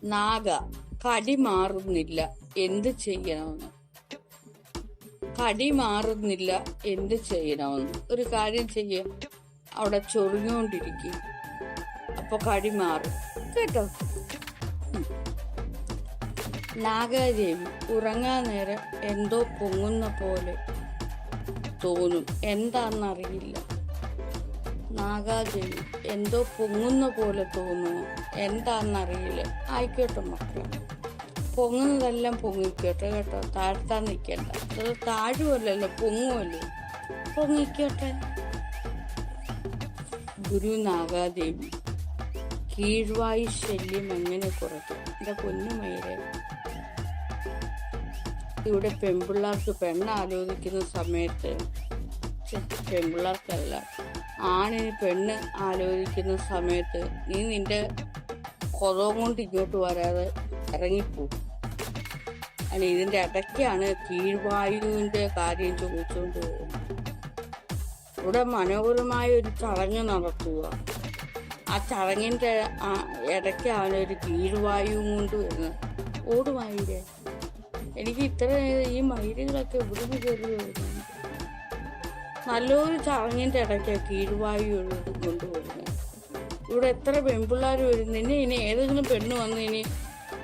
നാഗ കടി മാറുന്നില്ല, എന്ത് ചെയ്യണമെന്ന്. കടി മാറുന്നില്ല, എന്ത് ചെയ്യണമെന്ന്. ഒരു കാര്യം ചെയ്യ, അവിടെ ചൊറിഞ്ഞുകൊണ്ടിരിക്കും, അപ്പൊ കടി മാറും കേട്ടോ. നാഗാദേവി ഉറങ്ങാൻ നേരം എന്തോ പൊങ്ങുന്ന പോലെ തോന്നും, എന്താണെന്നറിയില്ല. നാഗാദേവി എന്തോ പൊങ്ങുന്ന പോലെ തോന്നുന്നു, എന്താണെന്നറിയില്ല. ആയിക്കോട്ടെ മക്കളെ, പൊങ്ങുന്നതെല്ലാം പൊങ്ങിക്കോട്ടെ കേട്ടോ, താഴ്ത്താൻ നിൽക്കണ്ട. അത് താഴുമല്ലോ, പൊങ്ങുമല്ലോ, പൊങ്ങിക്കോട്ടെ. ഗുരു നാഗാദേവി കീഴ്വായു ശല്യം എങ്ങനെ കുറയ്ക്കും? എൻ്റെ പൊന്നുമയിലെ, ഇവിടെ പെൺപിള്ളേർക്ക് പെണ്ണാലോചിക്കുന്ന സമയത്ത്, പെൺപിള്ളേർക്കല്ല, ആണിന് പെണ്ണ് ആലോചിക്കുന്ന സമയത്ത് നീ നിന്റെ കൊതവും കൊണ്ട് ഇങ്ങോട്ട് വരാതെ ഇറങ്ങിപ്പോവും. അല്ല, ഇതിൻ്റെ ഇടയ്ക്കാണ് കീഴ്വായുവിൻ്റെ കാര്യം ചോദിച്ചുകൊണ്ട് പോകുന്നത്. ഇവിടെ മനോഹരമായ ഒരു ചടങ്ങ് നടത്തുക. ആ ചടങ്ങിൻ്റെ ഇടയ്ക്കാണ് ഒരു കീഴ്വായുവും കൊണ്ട് വരുന്നത്. ഓടുമയിലേ, എനിക്ക് ഇത്ര ഈ മയിലുകളൊക്കെ ഇവിടുന്ന് കയറി വരുന്നുണ്ട്. നല്ലൊരു ചടങ്ങിൻ്റെ ഇടയ്ക്കാണ് കീഴ്വായു കൊണ്ടുവരുന്നത്. ഇവിടെ എത്ര പെൺപിള്ളേർ വരും. ഇനി ഏതെങ്കിലും പെണ്ണ് വന്ന് ഇനി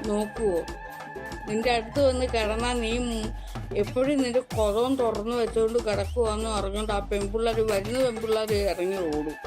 നോക്കുവോ? നിന്റെ അടുത്ത് വന്ന് കിടന്നാൽ നീ എപ്പോഴും നിന്റെ കൊതവും തുറന്നു വെച്ചുകൊണ്ട് കിടക്കുവാന്ന് പറഞ്ഞുകൊണ്ട് ആ പെൺപിള്ളേർ വരുന്ന പെൺപിള്ളേർ ഇറങ്ങി ഓടും.